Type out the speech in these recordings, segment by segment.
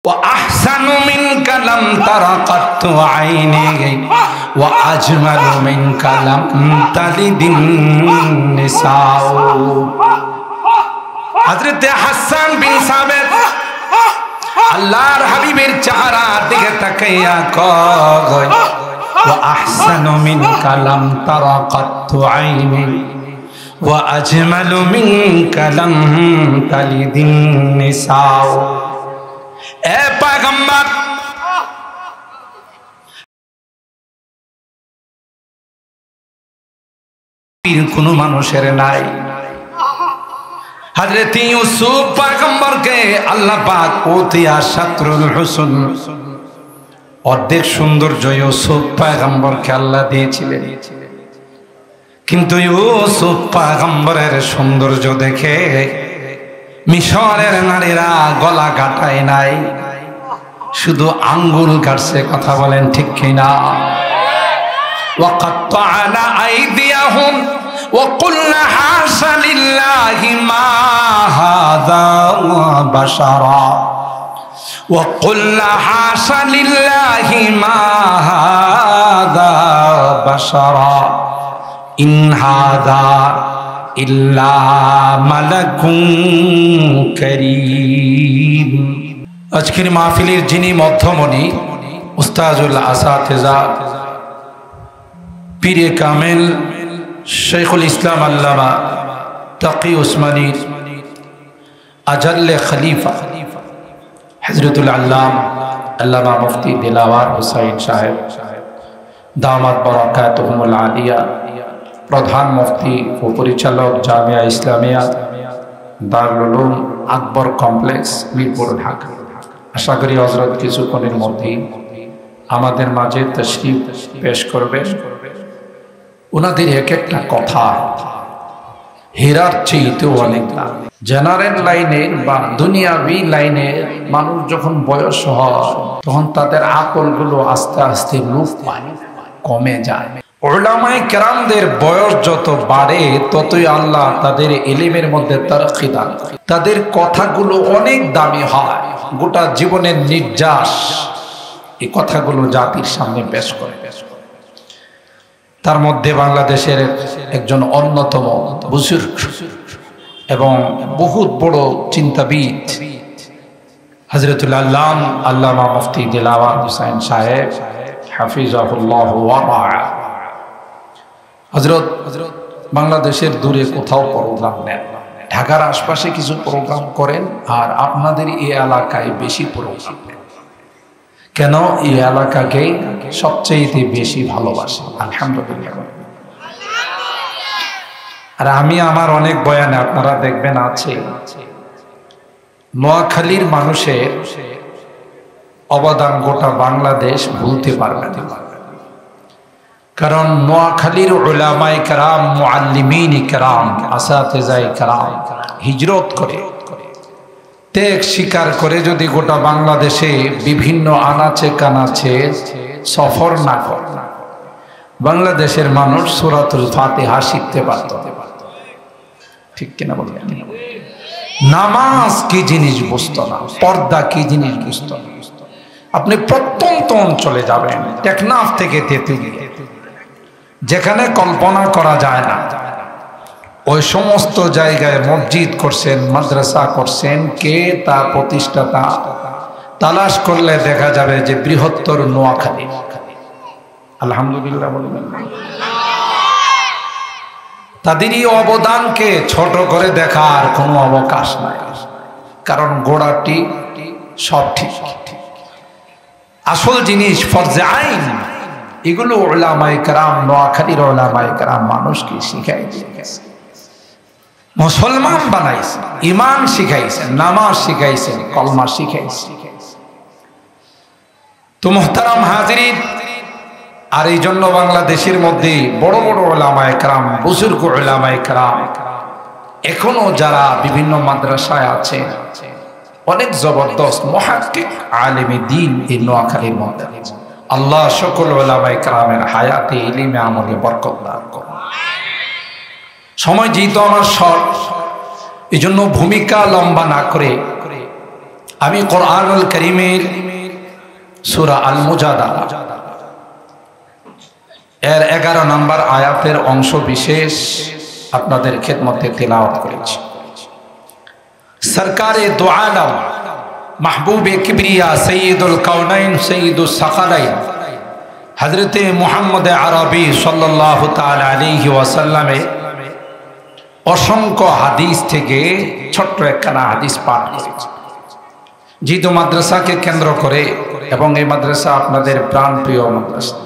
وأحسن منك لم تر قط عيني وأجمل منك لم تلد النساء। হযরত হাসান বিন সাবিত আল্লাহর হাবিবের চেহারার দিকে তাকাইয়া কয় وأحسن منك لم تر قط عيني وأجمل منك لم تلد النساء। এ পয়গম্বর, কোন মানুষের নাই। হযরত ইউসুফ পয়গম্বরকে আল্লাহ পাক ওতিয়া শাতরুল হুসন, অর্ধেক সৌন্দর্য ইউসুফ পয়গম্বরকে আল্লাহ দিয়েছিলেন। কিন্তু ইউসুফ পয়গম্বরের সৌন্দর্য দেখে মিশরের নারীরা গলা কাটায় নাই, শুধু আঙ্গুল কাটছে। কথা বলেন ঠিক কিনা? وقطعنا أيديهم وقلنا حاش لله ما هذا بشرا وقلنا حاش لله ما هذا بشرا إن هذا إلا ملك كريم। আজকের মাহফিলের যিনি মধ্যমণি উস্তাজুল আসাতিজা পীরে কামেল শেখুল ইসলাম আল্লামা তাকি উসমানী আজল্লে খলিফা হযরতুল আল্লামা মুফতি দিলাওয়ার হুসাইন সাহেব দামাত বারাকাতুহুমুল আলিয়া, প্রধান মুফতি ও পরিচালক জামিয়া ইসলামিয়া দারুল উলুম আকবর কমপ্লেক্স, মিরপুর, ঢাকা। আশা করি হযরত কিছুক্ষণের মধ্যেই আমাদের মাঝে তাশরীফ পেশ করবেন। ওনাদের এক একটা কথা হীরার চেয়েতেও অনেক দাম। জেনারেল লাইনে বা দুনিয়াবি লাইনে মানুষ যখন বয়স হয় তখন তাদের আকলগুলো আস্তে আস্তে লোপ পায়, কমে যায়। উলামায়ে কেরামদের বয়স যত বাড়ে ততই আল্লাহ তাদের ইলমের মধ্যে তারক্কি দান করে। তাদের কথাগুলো অনেক দামি হয়, গোটা জীবনের নির্যাস এই কথাগুলো জাতির সামনে পেশ করে। তার মধ্যে বাংলাদেশের একজন অন্যতম বুজুর্গ এবং বহুত বড় চিন্তাবিদ হযরতুল আল্লামা মুফতি দিলাওয়ার হুসাইন সাহেব হাফিজাহুল্লাহ ওয়া রাআ। হযরত বাংলাদেশের দূরে কোথাও প্রোগ্রাম নেন, ঢাকার আশপাশে কিছু প্রোগ্রাম করেন, আর আপনাদের এই এলাকায় বেশি প্রোগ্রাম নেন। কেন? এই এলাকাকে সবচেয়ে বেশি ভালোবাসে। আলহামদুলিল্লাহ। আর আমি আমার অনেক বয়ানে আপনারা দেখবেন আছে নোয়াখালীর মানুষের অবদান গোটা বাংলাদেশ ভুলতে পারবে না। কারণ নোয়াখালীর উলামায়ে কেরাম, মুআল্লিমিন কেরাম, আসাতিজায়ে কেরাম হিজরত করে ত্যাগ স্বীকার করে যদি গোটা বাংলাদেশে বিভিন্ন আনাচে কানাচে সফর না করে, বাংলাদেশের মানুষ সূরাতুল ফাতিহা শিখতে পারত। ঠিক কিনা বলেন? নামাজ কি জিনিস বুঝতো না, পর্দা কি জিনিস বুঝতো না। আপনি প্রত্যন্ত অঞ্চলে যাবেন, টেকনাফ থেকে তেঁতুলিয়া, যেখানে কল্পনা করা যায় না, ওই সমস্ত জায়গায় মসজিদ করছেন, মাদ্রাসা করছেন। কে তার প্রতিষ্ঠাতা? তালাশ করলে দেখা যাবে যে বৃহত্তর নোয়াখালী। আলহামদুলিল্লাহ বলবেন। তাদেরই অবদানকে ছোট করে দেখার কোনো অবকাশ নাই, কারণ গোড়াটি সব ঠিক। আসল জিনিস ফরজে আইন, এগুলো উলামায়ে কেরাম, নোয়াখালীর উলামায়ে কেরাম মানুষকে শিখাই দিয়ে গেছে, মুসলমান বানাইছে, ঈমান শিখাইছেন, নামাজ শিখাইছেন, কলমা শিখাইছেন। তো মুহতারাম হাজিরিন, আর এই জন্য বাংলাদেশের মধ্যে বড় বড় উলামায়ে কেরাম, বুজুর্গ উলামায়ে কেরাম এখনো যারা বিভিন্ন মাদ্রাসায় আছে, অনেক জবরদস্ত মুহাক্কিক আলেমে দ্বীন এই নোয়াখালীর মধ্যে। আল্লাহ সকল উলামায়ে কেরামের হায়াতে, ইলমে, আমলে বরকত দান করুন। সময় যেহেতু আমার শর্ট, এই জন্য ভূমিকা লম্বা না করে আমি কোরআনুল কারীমের সূরা আল মুজাদালা এর 11 নম্বর আয়াতের অংশ বিশেষ আপনাদের খেদমতে তেলাওয়াত করেছি। সরকারে দো আলম মাহবুবে কিবরিয়া সৈয়দুল কাউনাইন সৈয়দুস সাকালাইন হযরতে মুহাম্মদ আরবি সাল্লাল্লাহু তাআলা আলাইহি ওয়াসাল্লামে অসংখ্য হাদিস থেকে ছোট্ট একখানা হাদিস পাঠ করেছি। জিদু মাদ্রাসাকে কেন্দ্র করে, এবং এই মাদ্রাসা আপনাদের প্রাণপ্রিয় মাদ্রাসা,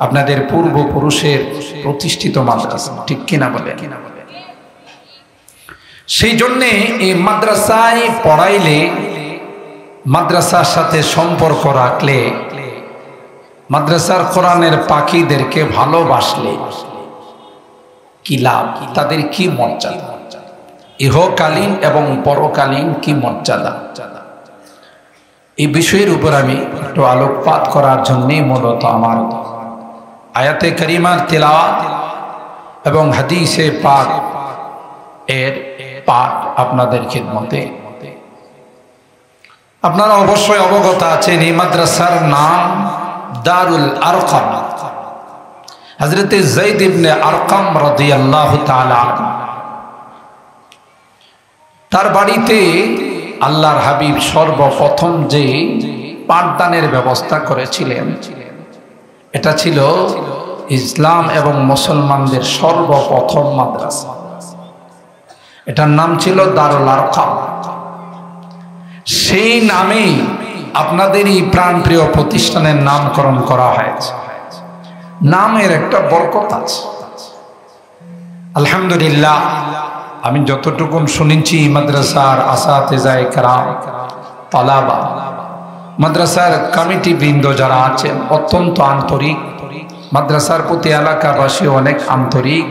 আপনাদের পূর্বপুরুষের প্রতিষ্ঠিত মাদ্রাসা, ঠিক কিনা বলেন? সেই জন্যে এই মাদ্রাসায় পড়াইলে, মাদ্রাসার সাথে সম্পর্ক রাখলে, মাদ্রাসার কোরআনের পাখিদেরকে ভালোবাসলে কি লাভ, তাদের কি মর্যাদা, ইহকালীন এবং পরকালীন কি মর্যাদা, এই বিষয়ের উপর আমি একটু আলোকপাত করার জন্যে মূলত আমার আয়াতে কারিমার তিলাওয়াত এবং হাদিসে পাক এর পাঠ আপনাদের খিদমতে। আপনারা অবশ্যই অবগত আছেন এই মাদ্রাসার নাম দারুল আরকাম। হযরতে যায়েদ ইবনে আরকাম রাদিয়াল্লাহু তাআলা তার বাড়িতে আল্লাহর হাবিব সর্বপ্রথম যে পাঠদানের ব্যবস্থা করেছিলেন, এটা ছিল ইসলাম এবং মুসলমানদের সর্বপ্রথম মাদ্রাসা। এটার নাম ছিল দারুল আরকাম। সেই নামেই আপনাদের এই প্রাণপ্রিয় প্রতিষ্ঠানের নামকরণ করা হয়েছে। নামের একটা বরকত আছে আলহামদুলিল্লাহ। আমি যতটুকু শুনেছি মাদ্রাসার আসাতিজায়ে কেরাম, তালাবা, মাদ্রাসার কমিটি বৃন্দ যারা আছেন অত্যন্ত আন্তরিক, মাদ্রাসার প্রতি এলাকাবাসী অনেক আন্তরিক।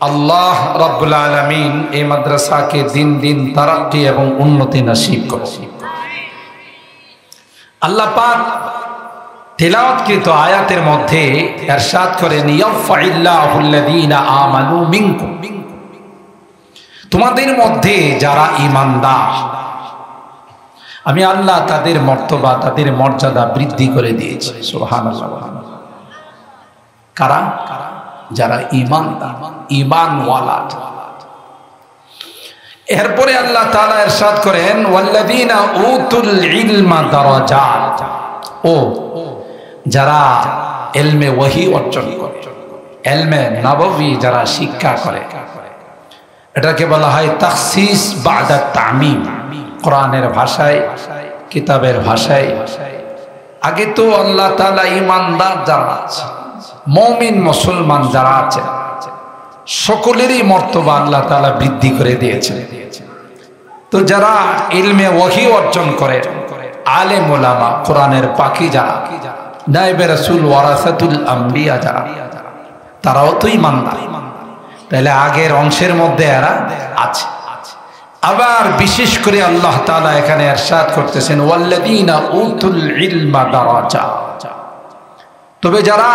আল্লাহ রাব্বুল আলামিন এই মাদ্রাসাকে দিন দিন তারাক্কি এবং উন্নতি নসিব করুন। আল্লাহ পাক তিলাওয়াতকৃত আয়াতের মধ্যে ইরশাদ করেন, ইয়ারফাইল্লাহুল্লাযীনা আমানু মিনকুম, তোমাদের মধ্যে যারা ঈমানদার আমি আল্লাহ তাদের মর্তবা, তাদের মর্যাদা বৃদ্ধি করে দিয়েছি। সুবহানাল্লাহ। কারা? যারা ঈমানদার, ঈমানওয়ালা। এরপরে আল্লাহ তাআলা ইরশাদ করেন, ওয়াল্লাযীনা উতুল ইলমা দারাজাত, ও যারা ইলমে ওহী অর্জন করে, ইলমে নববী যারা শিক্ষা করে, এটাকে বলা হয় তাখসিস বাদা তামিম। কোরআনের ভাষায়, কিতাবের ভাষায় আগে তো আল্লাহ তাআলা ঈমানদার যারা আছে, মুমিন মুসলমান যারা আছে, সকলেরই মর্তবা আল্লাহ তাআলা বৃদ্ধি করে দিয়েছেন। তো যারা ইলমে ওহী অর্জন করে, আলেম উলামা, কোরআনের পাখি যারা, নায়েবে রাসূল, ওয়ারাসাতুল আম্বিয়া যারা, তারাও তো ঈমানদার। তাহলে আগের অংশের মধ্যে এরা আছে। আবার বিশেষ করে আল্লাহ তাআলা এখানে ইরশাদ করতেছেন, ওয়াল্লাযীনা উতুল ইলমা দারাজাত, তবে যারা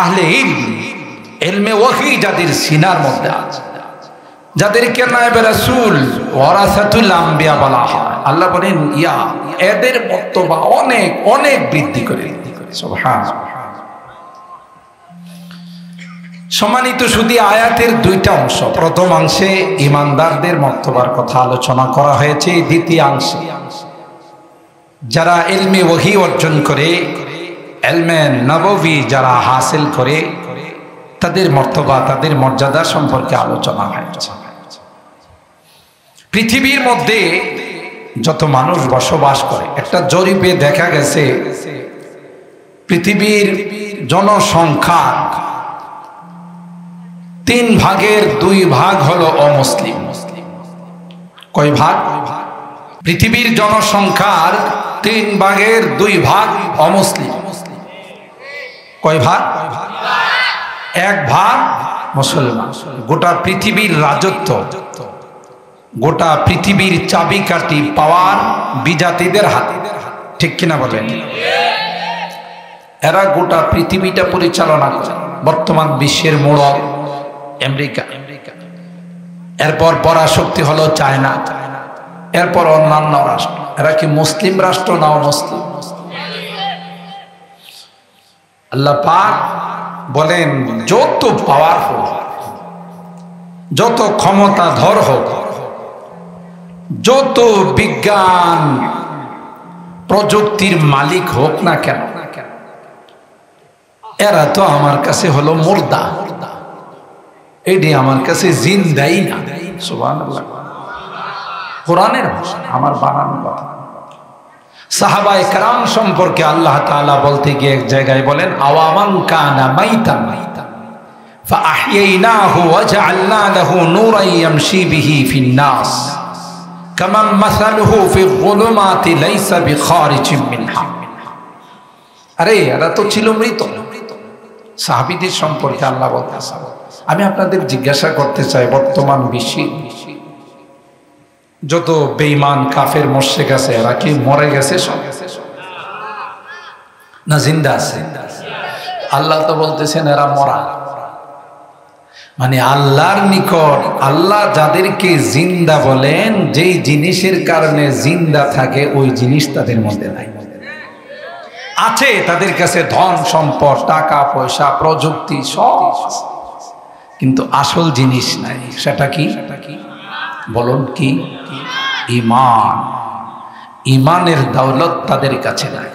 আহলে ইলম, ইলমে ওহী যাদের সিনার মধ্যে আছে, যাদেরকে নায়েবে রাসূল, ওয়ারাসাতুল আম্বিয়া বলা হয়, আল্লাহ বলেন এদের মর্তবা অনেক অনেক বৃদ্ধি করে। সুবহানাল্লাহ। সম্মানিত শুধু আয়াতের দুইটা অংশ, প্রথম অংশে ঈমানদারদের মর্তবার কথা আলোচনা করা হয়েছে, দ্বিতীয় অংশে যারা ইলমে ওহী অর্জন করে, ইলমে নববী যারা হাসিল করে, তাদের মর্তবা, তাদের মর্যাদা সম্পর্কে আলোচনা হয়েছে। পৃথিবীর মধ্যে যত মানুষ বসবাস করে, একটা জরিপে দেখা গেছে পৃথিবীর জনসংখ্যা 3 ভাগের 2 ভাগ হলো অমুসলিম। কয় ভাগ? পৃথিবীর জনসংখ্যার 3 ভাগের 2 ভাগ অমুসলিম। কয় ভাগ? 1 ভাগ মুসলমান। গোটা পৃথিবীর রাজত্ব, গোটা পৃথিবীর চাবিকাঠি পাওয়ার বিজাতিদের হাতে, ঠিক কিনা বলেন? এরা গোটা পৃথিবীটা পরিচালনা করে। বর্তমান বিশ্বের মোড়ক আমেরিকা, এরপর পরাশক্তি হলো চায়না, এরপর অন্যান্য রাষ্ট্র। এরা কি মুসলিম রাষ্ট্র না অমুসলিম? আল্লাহ পাক বলেন যত পাওয়ারফুল, যত ক্ষমতাধর হোক, যত বিজ্ঞান প্রযুক্তির মালিক হোক না কেন, এরা তো আমার কাছে হলো মুর্দা। এটি আমার কাছে জিন্দাই না। সুবহানাল্লাহ। কোরআনের ভাষা, আমার বানানো কথা। সাহাবায়ে কেরাম সম্পর্কে আল্লাহ তাআলা বলতে গিয়ে এক জায়গায় বলেন আওয়ামান কানা মাইতান ফাআহইনাহু ওয়াজআলনা লাহু নূরান ইয়ামশি বিহি ফিন নাস কামান মাসালুহু ফিল যুলুমাতি লাইসা বিখারিজিম মিনহা। আরে এরা তো ছিল মৃত। সাহাবীদের সম্পর্কে আল্লাহ বলতেছেন। আমি আপনাদের জিজ্ঞাসা করতে চাই, বর্তমান বিশ্বে যত বেঈমান কাফের মুশরিক আছে এরা কি মরে গেছে সব না জিন্দা আছে? আল্লাহ তো বলতেছেন এরা মরা। মানে আল্লাহর নিকট আল্লাহ যাদেরকে জিন্দা বলেন, যেই জিনিসের কারণে জিন্দা থাকে ওই জিনিস তাদের মধ্যে নাই। আছে তাদের কাছে ধন সম্পদ, টাকা পয়সা, প্রযুক্তি সব, কিন্তু আসল জিনিস নাই। সেটা কি? বলুন কি? ঈমান। ঈমানের দৌলত তাদের কাছে নাই।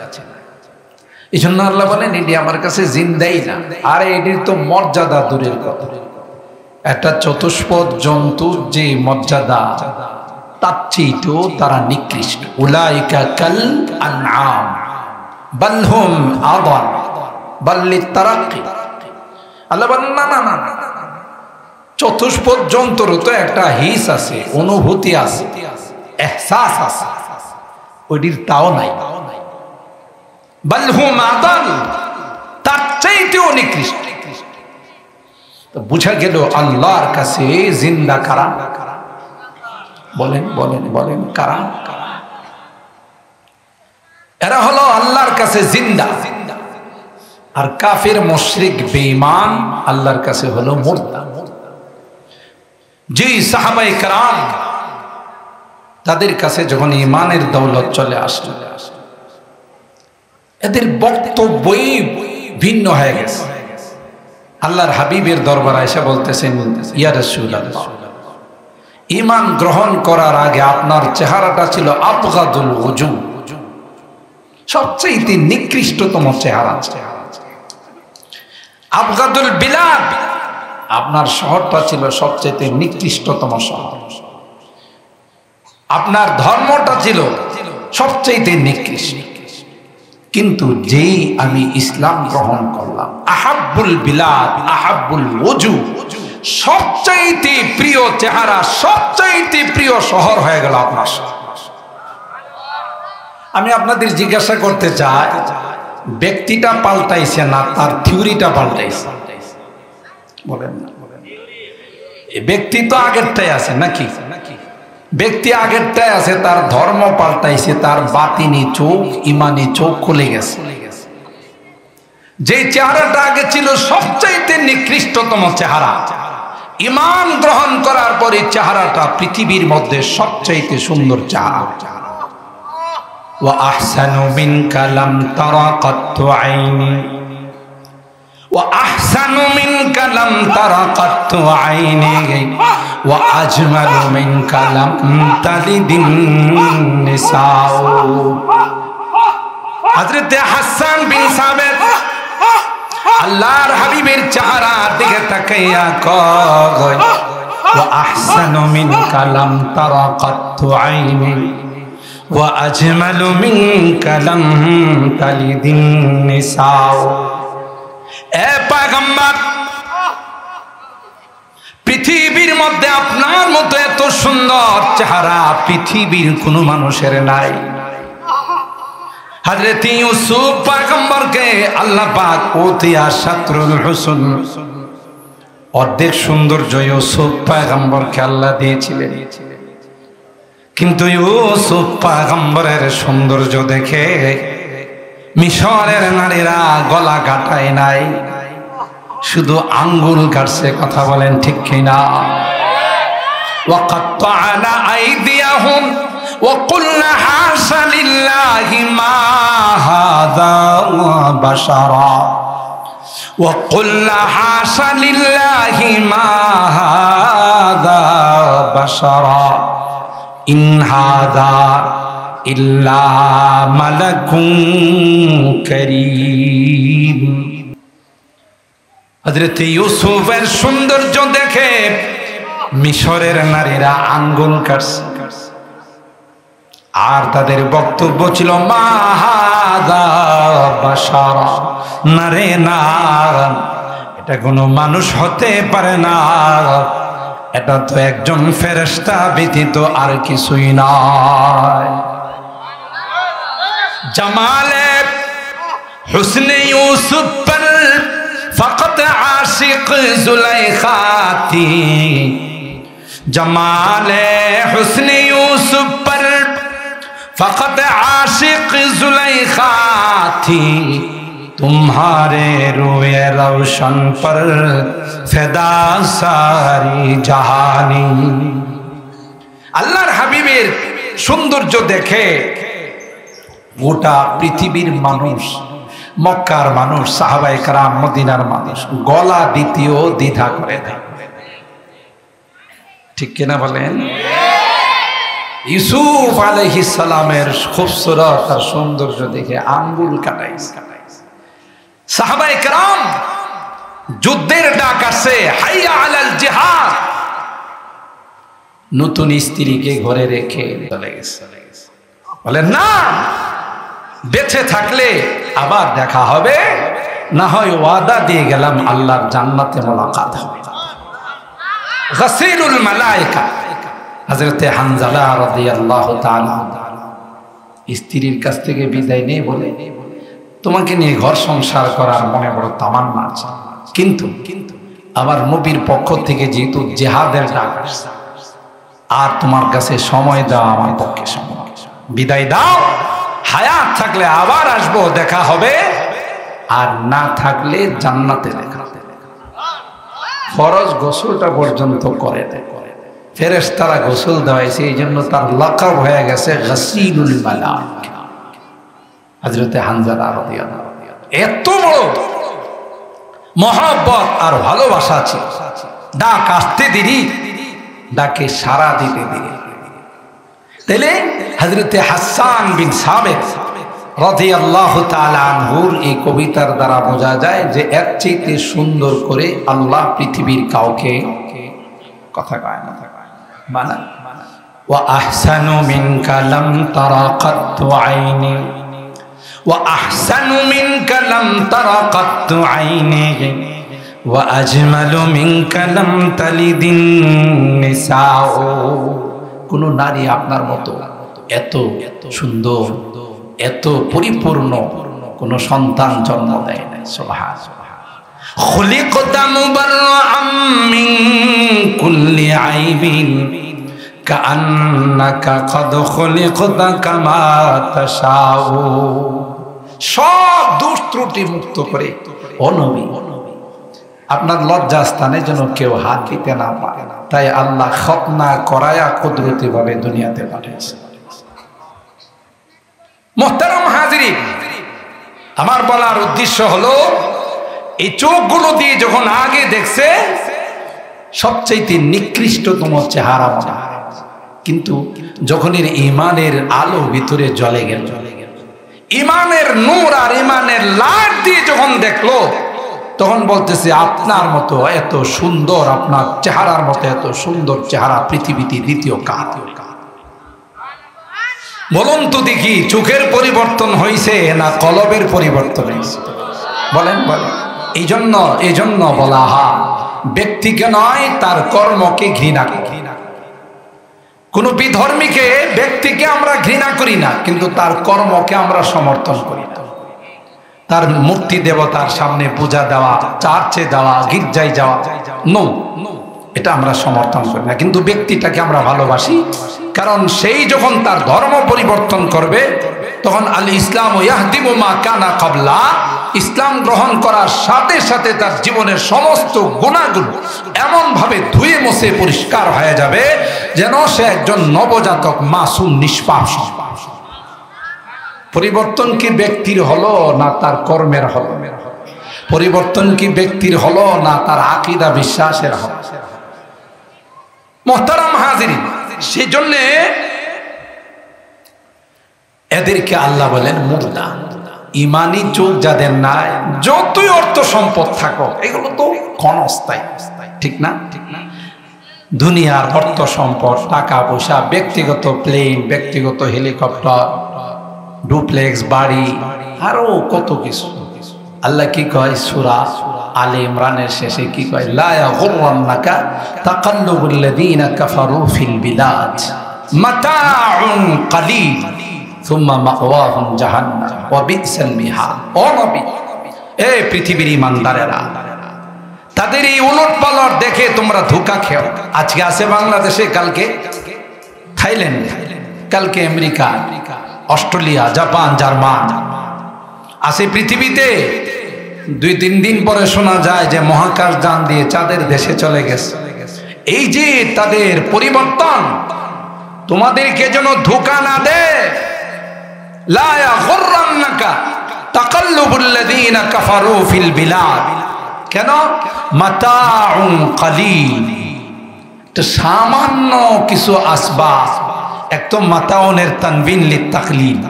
এই জন্য আল্লাহ বলেন এটি আমার কাছে জিন্দাই না। আরে এটির তো মর্যাদা দূরের কথা। একটা চতুষ্পদ জন্তুর যে মর্যাদা, তার চেয়েও তারা নিকৃষ্ট। উলাইকা কাল আনআম বাল হুম আদাল বাল লিতারাক্কি। আল্লাহ বলেন না না না, চতুষ্পদ জন্তুর তো একটা হিস আছে, অনুভূতি আছে, এহসাস আছে, ওইটির তাও নাই। বাল হুম আদাল, তার চাইতেও নিকৃষ্ট। তো বুঝা গেল আল্লাহর কাছে জিন্দা কারা? বলেন বলেন বলেন কারা? এরা হলো আল্লাহর কাছে জিন্দা। আর কাফির মুশরিক বেঈমান আল্লাহর কাছে হলো মুর্দা। যে সাহাবায়ে কেরাম তাদের কাছে যখন ঈমানের দৌলত চলে আসলো, এদের বক্তব্যই ভিন্ন হয়ে গেছে। আল্লাহর হাবিবের দরবারে এসে বলতেছেন ইয়া রাসূলুল্লাহ, ঈমান গ্রহণ করার আগে আপনার চেহারাটা ছিল আবগাদুল ওজু, সবচেয়ে নিকৃষ্টতম চেহারা। আবগাদুল বিলাদ, আপনার শহরটা ছিল সবচেয়ে নিকৃষ্টতম শহর। আপনার ধর্মটা ছিল সবচেয়ে নিকৃষ্ট। কিন্তু যেই আমি ইসলাম গ্রহণ করলাম, আহাব্বুল বিলাদ আহাব্বুল ওজু, সবচাইতে প্রিয় চেহারা, সবচাইতে প্রিয় শহর হয়ে গেল আপনার শহর। আমি আপনাদের জিজ্ঞাসা করতে চাই, ব্যক্তিটা পাল্টাইছে না তার থিওরিটা পাল্টাইছে? বলেন না। ব্যক্তি তো আগেরটাই আছে নাকি? ব্যক্তি আগেরটাই আছে, তার ধর্ম পাল্টাইছে, তার বাতিনি চোখ, ইমানি চোখ খুলে গেছে। যে চেহারাটা আগে ছিল সবচাইতে নিকৃষ্টতম চেহারা, ঈমান গ্রহণ করার পরে চেহারাটা পৃথিবীর মধ্যে সবচাইতে সুন্দর চেহারা। ওয়া আহসানু মিনকা লাম তারা কাত্তু আইনি, ওয়া আহসানু মিনকা লাম তারা কাত্তু আইনি, ওয়া আজমালু মিনকা লাম তালিদিন নিসাউ। হযরত হাসান বিন সাবিত আল্লাহর হাবিবের চেহারার দিকে তাকাইয়া কয়, ওয়া আহসানু মিনকা লাম তারা কাত্তু আইনি, ওয়া আজমালু মিনকা লাম তালিদিন নিসাউ। এ পয়গম্বর, পৃথিবীর মধ্যে আপনার মতো এত সুন্দর চেহারা পৃথিবীর কোনো মানুষের নাই। হযরত ইউসুফ পয়গম্বরকে আল্লাহ পাক ওতিয়া শাতরুল হুসন, অর্ধেক সৌন্দর্য ইউসুফ পয়গম্বরকে আল্লাহ দিয়েছিলেন। কিন্তু ইউসুফ পয়গম্বরের সৌন্দর্য দেখে মিশরের নারীরা গলা কাটায় নাই, শুধু আঙ্গুল কাটছে। কথা বলেন ঠিক কিনা? ওয়াকাত্তা'না আইদিয়াহুম وقلنا حاش لله ما هذا بشرا وقلنا حاش لله ما هذا بشرا إن هذا إلا ملك كريم হযরত ইউসুফের সৌন্দর্য দেখে মিশরের নারীরা আঙ্গুল কাটছে আর তাদের বক্তব্য ছিল মা হাযা বাশারা, না রে না, এটা কোনো মানুষ হতে পারে না, এটা তো একজন ফেরেশতা ব্যতীত আর কিছুই নয়। জামালে হুসনে ইউসুফ পর ফকত আশিক জুলাইখা থি, জামালে হুসনে ইউসুফ পর फकत आशिक जुलैखा थी, तुम्हारे रोए रोशन पर फिदा सारी जहानी। আল্লাহর হাবিবের সৌন্দর্য দেখে গোটা পৃথিবীর মানুষ, মক্কার মানুষ, সাহাবায়ে কেরাম, মদিনার মানুষ গলা দ্বিতীয় দ্বিধা করে দেয়। ঠিক কিনা বলেন? ইউসুফ আলাইহিস সালামের খুবসুরত আর সৌন্দর্য দেখে আঙ্গুল কাটাইছে সাহাবায়ে কেরাম। যুদ্ধের ডাক আসে, হাইয়া আলাল জিহাদ। নতুন স্ত্রীকে ঘরে রেখে চলে গেছে, বলে না, বেঁচে থাকলে আবার দেখা হবে, না হয় ওয়াদা দিয়ে গেলাম আল্লাহর জান্নাতে মোলাকাত হবে। গাসিলুল মালায়েকা হযরতে হানজালা রাদিয়াল্লাহু তাআলা স্ত্রীর কাছ থেকে বিদায় নিয়ে বলে, তোমাকে নিয়ে ঘর সংসার করার মনে বড় তামান্না আছে, কিন্তু আবার নবীর পক্ষ থেকে যেহেতু জিহাদের ডাক আসছে আর তোমার কাছে সময় দাও আমার পক্ষে সম্ভব, বিদায় দাও, হায়াত থাকলে আবার আসবো, দেখা হবে, আর না থাকলে জান্নাতে দেখা হবে। ফরজ গোসলটা পর্যন্ত করে দেয়, ফেরেশতারা গোসল দেওয়াইছে, এই জন্য তার লাকাব হয়ে গেছে গাসিলুল মালায়েকা। হযরতে হানজালা রাদিয়াল্লাহু আনহু এত বড় মহব্বত আর ভালোবাসা ছিল, ডাক আসতে দেরি, ডাকে সাড়া দিতে দেরি। তাইলে হযরতে হাসান বিন সাবিত রাদিয়াল্লাহু তাআলা আনহুর এই কবিতার দ্বারা বোঝা যায় যে এর চেয়ে সুন্দর করে আল্লাহ পৃথিবীর কাউকে কথা কয় না, মানা। ওয়া আহসানু মিনকা লাম তারা কাত্তু আইনি, ওয়া আহসানু মিনকা লাম তারা কাত্তু আইনি, ওয়া আজমালু মিনকা লাম তালিদিন নিসাউ। কোন নারী আপনার মতো এত সুন্দর, এত পরিপূর্ণ কোন সন্তান জন্ম দেয় না। সুবহানাল্লাহ। খুলিকতা মুবাররাআম মিন কুল্লি আইবিন কাআন্নাকা কদ খুলিকতা কামা তাশাউ। সব দোষ ত্রুটি মুক্ত করে ও নবী আপনার লজ্জাস্থানে যেন কেউ হাত দিতে না পারে, তাই আল্লাহ খতনা করায়া কুদরতি ভাবে দুনিয়াতে পাঠিয়েছে। মুহতারাম হাজিরিন, আমার বলার উদ্দেশ্য হলো এই চোখগুলো দিয়ে যখন আগে দেখছে সবচেয়ে নিকৃষ্টতম চেহারা মনে হয়, কিন্তু যখন এর ইমানের আলো ভিতরে জ্বলে গেল, ইমানের নূর আর ইমানের লাইট দিয়ে যখন দেখলো, তখন বলতেছে আপনার মতো এত সুন্দর, আপনার চেহারার মতো এত সুন্দর চেহারা পৃথিবীতে দ্বিতীয় কার? বলুন তো দেখি, চোখের পরিবর্তন হয়েছে না কলবের পরিবর্তন হয়েছে? বলেন বলেন। এই জন্য বলা হয় ব্যক্তিকে নয় তার কর্মকে ঘৃণা করি। কোন বিধর্মীকে, ব্যক্তিকে আমরা ঘৃণা করি না, কিন্তু তার কর্মকে আমরা সমর্থন করি না। তার মূর্তি দেবতার সামনে পূজা দেওয়া, চার্চে যাওয়া, গির্জায় যাওয়া, নো, এটা আমরা সমর্থন করি না, কিন্তু ব্যক্তিটাকে আমরা ভালোবাসি। কারণ সেই যখন তার ধর্ম পরিবর্তন করবে, তখন আল ইসলাম ইয়াহদিমু মা কানা ক্বাবলা, ইসলাম গ্রহণ করার সাথে সাথে তার জীবনের সমস্ত গুনাহগুলো এমন ভাবে ধুয়ে মুছে পরিষ্কার হয়ে যাবে যেন সে একজন নবজাতক মাসুম নিষ্পাপ। পরিবর্তন কি ব্যক্তির হলো না তার কর্মের হলো? পরিবর্তন কি ব্যক্তির হলো না তার আকীদা বিশ্বাসের হলো? মুহতারাম হাজিরিন, সেজন্য এদেরকে আল্লাহ বলেন মুর্দা। ইমানি চোখ যাদের নাই, যতই অর্থ সম্পদ থাকো, এগুলো তো ক্ষণস্থায়ী, ঠিক না? দুনিয়ার অর্থ সম্পদ, টাকা পয়সা, ব্যক্তিগত প্লেন, ব্যক্তিগত হেলিকপ্টার, ডুপ্লেক্স বাড়ি, আরো কত কিছু। আল্লাহ কি কয় সূরা আলে ইমরানের শেষে কি কয়? লা ইয়াগুররান্নাকা তাকাল্লুবুল লাযীনা কাফারু ফিল বিলাদ মাতাউন কালীল সুম্মা মাওয়াহুম জাহান্নাম ওয়া বি'সাল মিহাদ। ও নবী, এই পৃথিবীর ঈমানদারেরা, তাদের এই উলটপালট দেখে তোমরা ধোঁকা খেও। আজকে আছে বাংলাদেশে, কালকে থাইল্যান্ড, কালকে আমেরিকা, অস্ট্রেলিয়া, জাপান, জার্মান আছে পৃথিবীতে। 2-3 দিন পরে শোনা যায় যে মহাকাশ যান দিয়ে চাঁদের দেশে চলে গেছে। এই যে তাদের পরিবর্তন, তোমাদেরকে যেন ধোঁকা না দেয়। লা ইয়াগুররান্নাকা তাকাল্লুবুল লাযীনা কাফারু ফিল বিলাদ। কেন? মাতাউন কালীল, এটা সামান্য কিছু আসবাব। এক তো মাতাউনের তানবিন লিতাকলিল,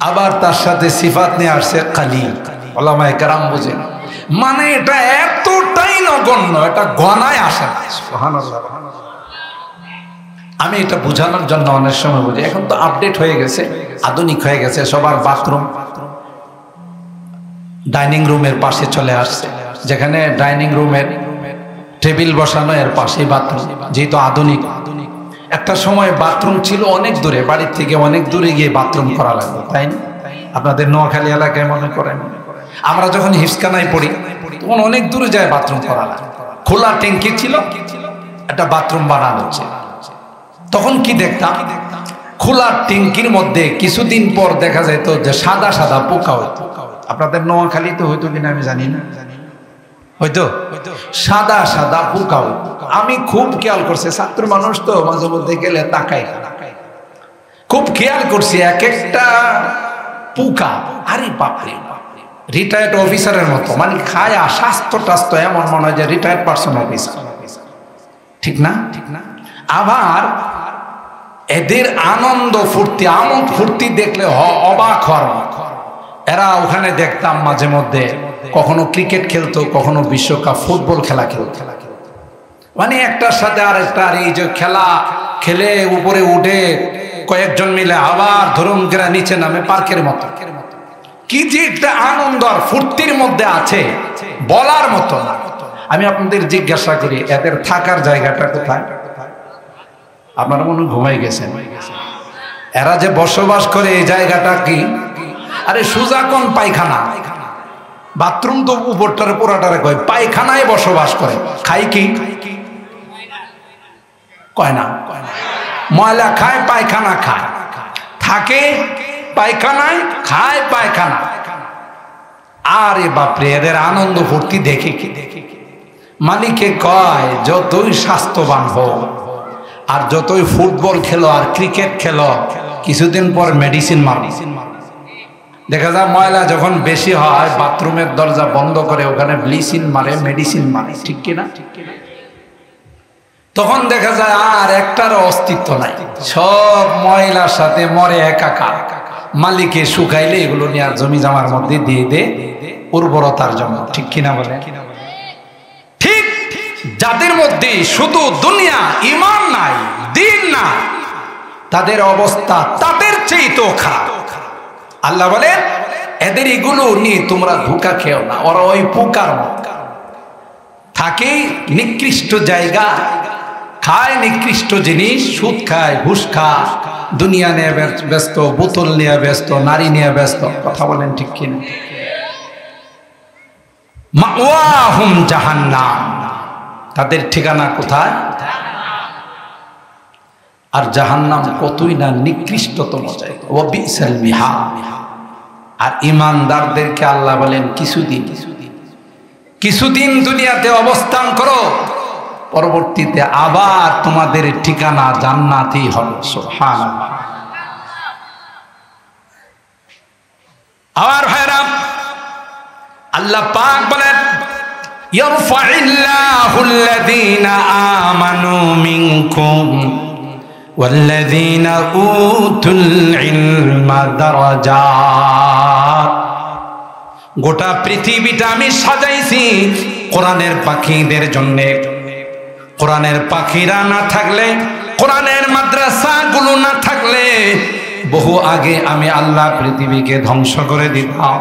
আবার তার সাথে সিফাত নিয়ে আসছে কালীল। উলামায়ে কেরাম বুঝেন, মানে এটা এতটাই নগণ্য, এটা গণায় আসে না। সুবহানাল্লাহ। আমি এটা বোঝানোর জন্য অনেক সময় বুঝি, এখন তো আপডেট হয়ে গেছে, আধুনিক হয়ে গেছে, সবার বাথরুম ডাইনিং রুমের পাশে চলে আসছে, যেখানে ডাইনিং রুমের টেবিল বসানো, এর পাশেই বাথরুম। যেহেতু আধুনিক, একটা সময় বাথরুম ছিল অনেক দূরে, বাড়ির থেকে অনেক দূরে গিয়ে বাথরুম করা লাগতো, তাই না? আপনাদের নোয়াখালী এলাকায় মনে করেন, আমরা যখন হিফজখানায় পড়ি তখন অনেক দূরে যায় বাথরুম করা লাগে। খোলা ট্যাঙ্কি ছিল, একটা বাথরুম বানানো ছিল। তখন কি দেখতাম, খোলা ট্যাঙ্কির মধ্যে কিছুদিন পর দেখা যেত যে সাদা সাদা পোকা হইতো। আপনাদের নোয়াখালীতে হইতো কিনা আমি জানি না, হয়তো সাদা সাদা পোকা হইতো। আমি খুব খেয়াল করছি, ছাত্র মানুষ তো মাঝে মধ্যে গেলে তাকাই, খুব খেয়াল করছি এক একটা পোকা, আরে বাপরে, রিটায়ার্ড অফিসারের মতো, মানে খায়া স্বাস্থ্য টাস্থ্য এমন মনে হয় যে রিটায়ার্ড পার্সন অফিসার, ঠিক না? আবার এদের আনন্দ ফুর্তি, আমোদ ফুর্তি দেখলে অবাক হওয়ার মতো। এরা ওখানে দেখতাম মাঝে মধ্যে কখনো ক্রিকেট খেলতো, কখনো বিশ্বকাপ ফুটবল খেলা খেলতো, মানে একটার সাথে আর একটা, আর এই যে খেলা খেলে উপরে উঠে কয়েকজন মিলে আবার ধরুন নিচে নামে, পার্কের মতো। কি যে একটা আনন্দ আর ফুর্তির মধ্যে আছে, বলার মতো না। আমি আপনাদের জিজ্ঞাসা করি, এদের থাকার জায়গাটা কোথায়? আপনারা মনে ঘুমাই গেছেন। এরা যে বসবাস করে এই জায়গাটা কি? আরে সোজা কোন পায়খানা, বাথরুম তো উপরটারে পুরাটারে কয়, পায়খানায় বসবাস করে। খাই কি? কয় না, ময়লা খায়, পায়খানা খায়, থাকে পায়খানায়, খায় পায়খানা। আরে বাপরে, এদের আনন্দ ফুর্তি দেখে কি? মালিকে কয় যতই স্বাস্থ্যবান হোক আর যতই ফুটবল খেলো আর ক্রিকেট খেলো, কিছুদিন পর মেডিসিন মারো। দেখা যায় ময়লা যখন বেশি হয়, বাথরুমের দরজা বন্ধ করে ওখানে ব্লিচিং মারে, মেডিসিন মারে, ঠিক কিনা? তখন দেখা যায় আর একটার অস্তিত্ব নাই, সব ময়লার সাথে মরে একাকার। মালিকে শুকাইলে এগুলো নিয়ে জমি জামার মধ্যে দিয়ে দে উর্বরতার জন্য, ঠিক কিনা বলে? ঠিক যাদের মধ্যে শুধু দুনিয়া, ঈমান নাই, দ্বীন নাই, তাদের অবস্থা তাদের চেয়ে তো খারাপ। আল্লাহ বলেন এদের এগুলো নিয়ে তোমরা ধোঁকা খেও না। ওরা ওই পোকার মতো থাকে, নিকৃষ্ট জায়গা, খায় নিকৃষ্ট জিনিস, সুদ খায়, ঘুষ খায়, দুনিয়া নিয়ে ব্যস্ত, বোতল নিয়ে ব্যস্ত, নারী নিয়ে ব্যস্ত। কথা বলেন ঠিক কিনা? মাওয়াহুম জাহান্নাম, তাদের ঠিকানা কোথায়? আর জাহান্নাম কতই না নিকৃষ্টতম জায়গা। ওয়া বিসাল মিহাদ, আর ইমানদারদেরকে আল্লাহ বলেন কিছুদিন দুনিয়াতে অবস্থান করো, পরবর্তীতে আবার তোমাদের ঠিকানা জান্নাতেই হবে। সুবহানাল্লাহ। আর ভাইরা, আল্লাহ পাক বলেন ইয়ারফাইল্লাহুল্লাযীনা আমানু মিনকুম ওয়াল্লাযীনা উতুল ইলমা দারাজাত। গোটা পৃথিবীটা আমি সাজাইছি কোরআনের পাখিদের জন্য। কোরআনের পাখিরা না থাকলে, কোরআনের মাদ্রাসাগুলো না থাকলে বহু আগে আমি আল্লাহ পৃথিবীকে ধ্বংস করে দিতাম।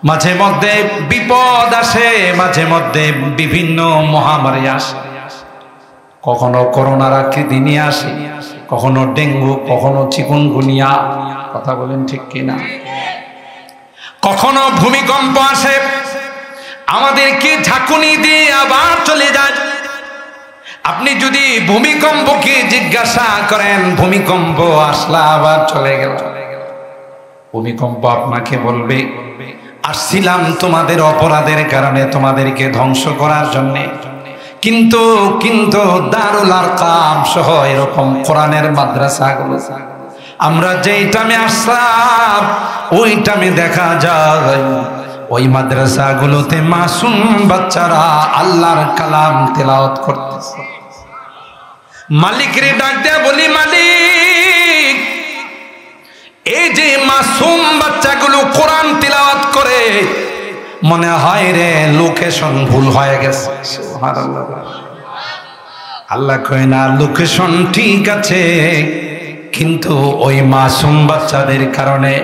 মাঝে মধ্যে বিপদ আসে, মাঝে মধ্যে বিভিন্ন মহামারী আসে, কখনো করোনার আকৃতি নিয়ে আসে, কখনো ডেঙ্গু, কখনো চিকুনগুনিয়া, কথা বলেন ঠিক কিনা, কখনো ভূমিকম্প আসে, আমাদেরকে ঝাঁকুনি দিয়ে আবার চলে যায়। আপনি যদি ভূমিকম্পকে জিজ্ঞাসা করেন, ভূমিকম্প আসলা আবার চলে গেল, ভূমিকম্প আপনাকে বলবে আসছিলাম তোমাদের অপরাধের কারণে, তোমাদেরকে ধ্বংস করার জন্য। কিন্তু দারুল আরকাম সহ এরকম কোরআনের মাদ্রাসাগুলো আমরা যেই টাইমে আসলাম ওই টাইমে দেখা যায় ওই মাদ্রাসাগুলোতে মাসুম বাচ্চারা আল্লাহর কালাম তেলাওয়াত করতেছে। মালিকরে ডাক দেয়া বলি, মালিক, এই যে মাসুম বাচ্চাগুলো কোরআন তিলাওয়াত করে, মনে হয় রে লোকেশন ভুল হয়ে গেছে। সুবহানাল্লাহ। আল্লাহ কয় না, লোকেশন ঠিক আছে, কিন্তু ওই মাসুম বাচ্চাদের কারণে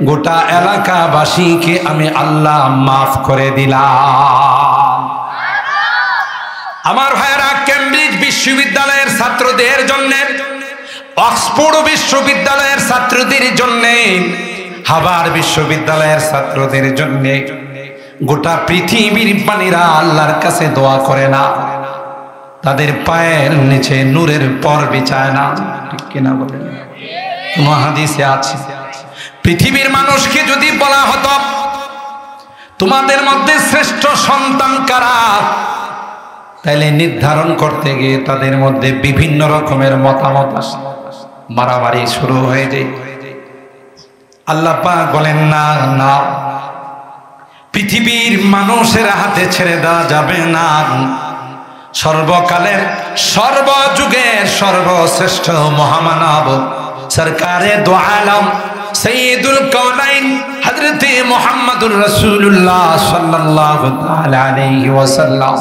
গোটা এলাকাবাসীকে আমি আল্লাহ মাফ করে দিলাম। আমার ভাইয়েরা, কেমব্রিজ বিশ্ববিদ্যালয়ের ছাত্রদের জন্য, অক্সফোর্ড বিশ্ববিদ্যালয়ের ছাত্রদের জন্য, হার্ভার্ড বিশ্ববিদ্যালয়ের ছাত্রদের জন্য গোটা পৃথিবীর পানিরা আল্লাহর কাছে দোয়া করে না, তাদের পায়ের নিচে নূরের পর বিছায় না, ঠিক কিনা বলেন? কোন হাদিসে আছে, পৃথিবীর মানুষকে যদি বলা হতো তোমাদের মধ্যে শ্রেষ্ঠ সন্তান কারা, তাইলে নির্ধারণ করতে গিয়ে তাদের মধ্যে বিভিন্ন রকমের মতামত আসে, মারামারি শুরু হয়ে যায়। আল্লাহ পাক বলেন না, না, পৃথিবীর মানুষের হাতে ছেড়ে দেওয়া যাবে না। সর্বকালের সর্বযুগের সর্বশ্রেষ্ঠ মহামানব সরকারে দো আলম সৈয়দুল কাউনাইন হযরতে মুহাম্মদুর রাসূলুল্লাহ সাল্লাল্লাহু তাআলা আলাইহি ওয়াসাল্লাম,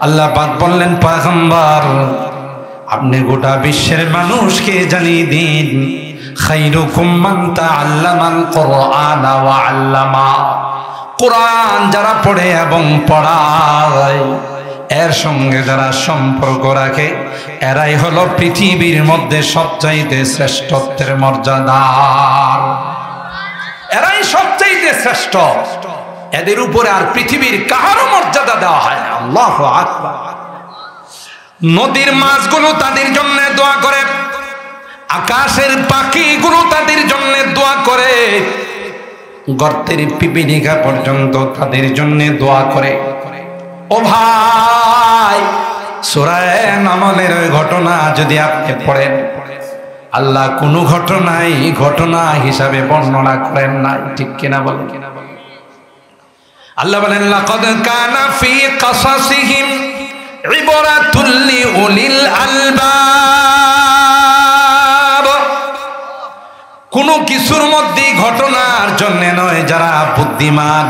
আল্লাহ পাক বললেন, পয়গম্বর আপনি গোটা বিশ্বের মানুষকে জানিয়ে দিন, খায়রুকুম মান তাআল্লামাল কুরআন ওয়া আল্লামা। কোরআন যারা পড়ে এবং পড়ায়, এর সঙ্গে যারা সম্পর্ক রাখে, এরাই হলো পৃথিবীর মধ্যে সবচাইতে শ্রেষ্ঠত্বের মর্যাদার, এরাই সবচাইতে শ্রেষ্ঠ। এদের উপরে আর পৃথিবীর কাহারও মর্যাদা দেওয়া হয় না। আল্লাহু আকবার। নদীর মাছগুলো তাদের জন্য দোয়া করে, আকাশের পাখিগুলো তাদের জন্য দোয়া করে, গর্তের পিপিলিকা পর্যন্ত তাদের জন্য দোয়া করে। ও ভাই, সূরা নামলের ঘটনা যদি আপনি পড়েন, আল্লাহ কোন ঘটনাই ঘটনা হিসাবে বর্ণনা করেন না, ঠিক কিনা বলেন? আল্লাহ বলেন, লাকাদ কানা ফি কাসাসিহিম ইবরাতুল লিউলিল আলবাব। কোন কিছুর মধ্যে ঘটনার জন্য নয়, যারা বুদ্ধিমান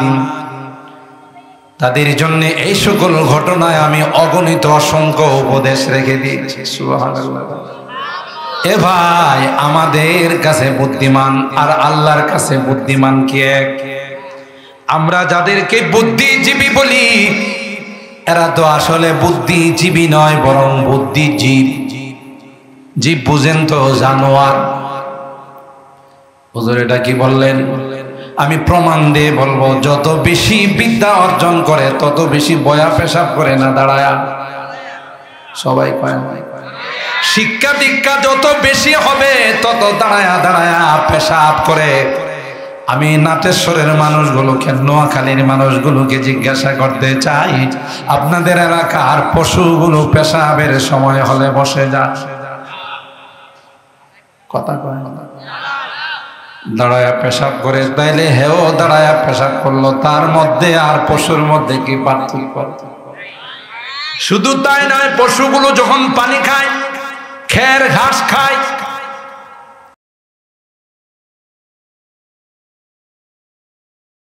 তাদের জন্য এই সকল ঘটনায় আমি অগণিত অসংখ্য উপদেশ রেখে দিয়েছি। সুবহানাল্লাহ। এ ভাই, আমাদের কাছে বুদ্ধিমান আর আল্লাহর কাছে বুদ্ধিমান কি এক? আমরা যাদেরকে বুদ্ধিজীবী বলি, এরা তো আসলে বুদ্ধিজীবী নয়, বরং বুদ্ধিজীব। জীব বুঝেন তো, জানোয়ার। হুজুর এটা কি বললেন? আমি প্রমাণ দিয়ে বলবো, যত বেশি বিদ্যা অর্জন করে তত বেশি বয়া পেশাব করে না দাঁড়ায়া। সবাই কয় শিক্ষা দীক্ষা যত বেশি হবে তত দাঁড়ায়া দাঁড়ায়া পেশাব করে। আমি নাটেশ্বরের মানুষগুলোকে, নোয়াখালীর মানুষগুলোকে জিজ্ঞাসা করতে চাই, আপনাদের এলাকার পশুগুলো পেশাবের সময় হলে বসে যায়? কথা কয় না, দাঁড়ায়া পেশাব করে, তাইলে হেও দাঁড়ায়া পেশাব করলো, তার মধ্যে আর পশুর মধ্যে কি পার্থক্য? শুধু তাই নয়, পশুগুলো যখন পানি খায়, খের ঘাস খায়,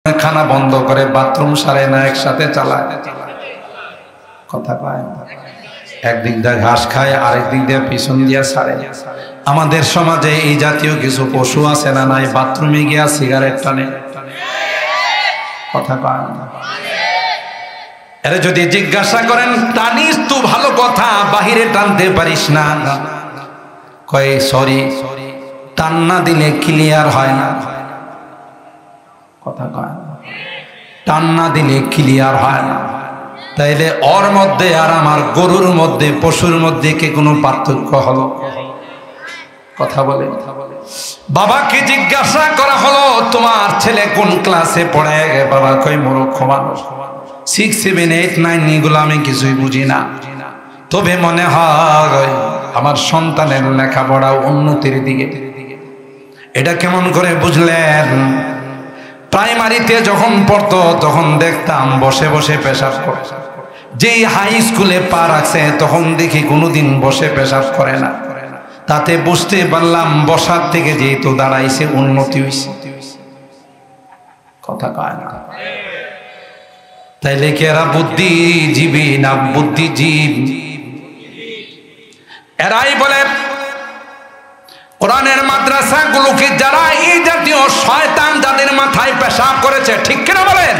খানা বন্ধ করে বাথরুম সারে না, একসাথে চালায়। কথা পায়, একদিক দিয়ে ঘাস খায়, আরেক দিক দিয়ে পিছন দিয়ে সারে। আমাদের সমাজে এই জাতীয় কিছু পশু আছে না নাই? বাথরুমে গিয়া সিগারেট টানে। কথা পায়, এর যদি জিজ্ঞাসা করেন টানিস তো ভালো কথা, বাহিরে টানতে পারিস না? কয় সরি, টান না দিলে ক্লিয়ার হয় না। কথা কয়, টান না দিলে ক্লিয়ার হয় না। তাইলে ওর মধ্যে আর আমার গরুর মধ্যে, পশুর মধ্যে কি কোনো পার্থক্য হলো? কথা বলে। বাবাকে জিজ্ঞাসা করা হলো, তোমার ছেলে কোন ক্লাসে পড়ে? বাবা কই মূর্খ মানুষ, 6, 7, 8, 9 এগুলো আমি কিছুই বুঝি না, তবে মনে হয় আমার সন্তানের লেখাপড়া উন্নতির দিকে। এটা কেমন করে বুঝলেন? প্রাইমারিতে যখন পড়তো তখন দেখতাম বসে বসে পেশাব করে, যেই হাই স্কুলে পা রাখছে তখন দেখি কোনোদিন বসে পেশাব করে না। তাতে বুঝতে পারলাম বসার থেকে যেহেতু দাঁড়াইছে উন্নতি হইছে। কথা কয় না। তাইলে কি এরা বুদ্ধিজীবী না বুদ্ধিজীব? এরাই বলে কোরআনের মাদ্রাসাগুলোকে যারা এই জাতীয় শয়তান যাদের মাথায় পেশাব করেছে, ঠিক কিনা বলেন?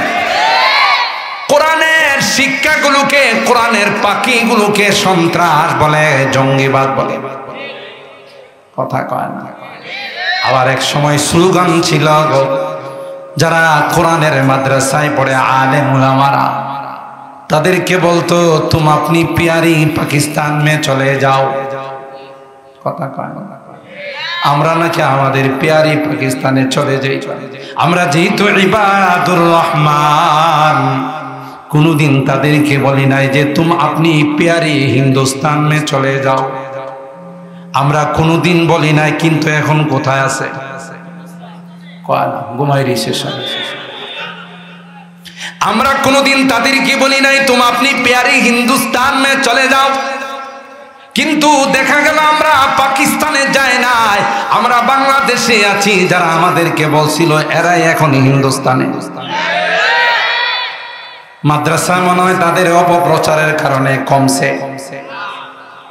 কোরআনের শিক্ষাগুলোকে, কোরআনের পাখিগুলোকে সন্ত্রাস বলে, জঙ্গিবাদ বলে। কথা কয় না। আবার এক সময় স্লোগান ছিল, যারা কোরআনের মাদ্রাসায় পড়ে আলেম উলামারা, তাদেরকে বলতো তুম আপনি প্যারি পাকিস্তান মে চলে যাও। কথা কয় না। আমরা নাকি আমাদের প্যারি পাকিস্তানে চলে যাই। আমরা যেহেতু ইবাদুর রহমান, কোনদিন তাদেরকে বলি নাই যে তুম আপনি প্যারি হিন্দুস্তান মে চলে যাও। আমরা কোনদিন বলি নাই, কিন্তু এখন কোথায় আছে? ঘুমাইরি শেষে আমরা কোনদিন তাদেরকে বলি নাই তুম আপনি প্যারি হিন্দুস্তান মে চলে যাও, কিন্তু দেখা গেল আমরা পাকিস্তানে যাই নাই, আমরা বাংলাদেশে আছি। যারা আমাদেরকে বলছিল এরাই এখন হিন্দুস্তানে। মাদ্রাসা মনে হয় তাদের অপপ্রচারের কারণে কমছে।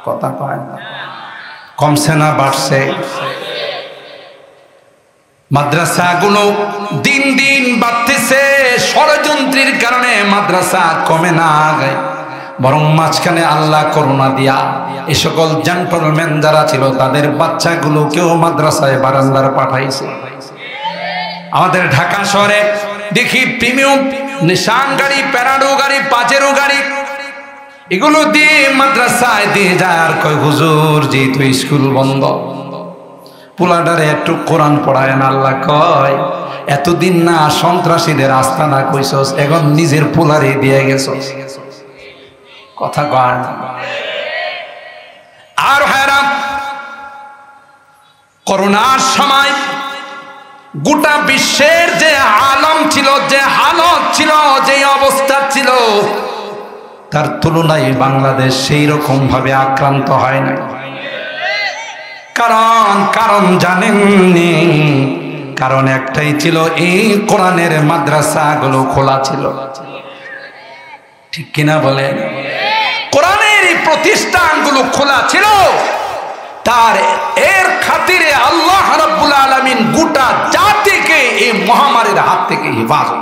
কথা কয় না, কমছে না বাড়ছে? মাদ্রাসাগুলো দিন দিন বাড়তেছে, ষড়যন্ত্রের কারণে মাদ্রাসা কমে না, বরং মাঝখানে আল্লাহ করুণা দিয়া এই সকল জেন্টলম্যান যারা ছিল তাদের বাচ্চাগুলোকেও মাদ্রাসায় বারান্দার পাঠাইছে। আমাদের ঢাকা শহরে দেখি প্রিমিয়াম নিশান গাড়ি, প্যারাডো গাড়ি, পাজেরো গাড়ি, এগুলো দিয়ে মাদ্রাসায় দিয়ে যায়। আর কয় হুজুর যেহেতু স্কুল বন্ধ, পোলাডারে একটু কোরআন পড়ায় না। আল্লাহ কয় এতদিন না সন্ত্রাসীদের আস্তানা কইছস, এখন নিজের পোলারে দিয়ে গেছস। কথা কয় না। আর হেরাম, করোনার সময় গোটা বিশ্বের যে আলম ছিল, যে হালত ছিল, যে অবস্থা ছিল, তার তুলনায় বাংলাদেশ সেই রকম ভাবে আক্রান্ত হয় না। কারণ জানেননি? কারণ একটাই ছিল, এই কোরআনের মাদ্রাসাগুলো খোলা ছিল। ঠিক কিনা বলেন? কোরআনের এই প্রতিষ্ঠানগুলো খোলা ছিল, তার এর খাতিরে আল্লাহ রাব্বুল আলামিন গোটা জাতিকে এই মহামারীর হাত থেকে হেফাজত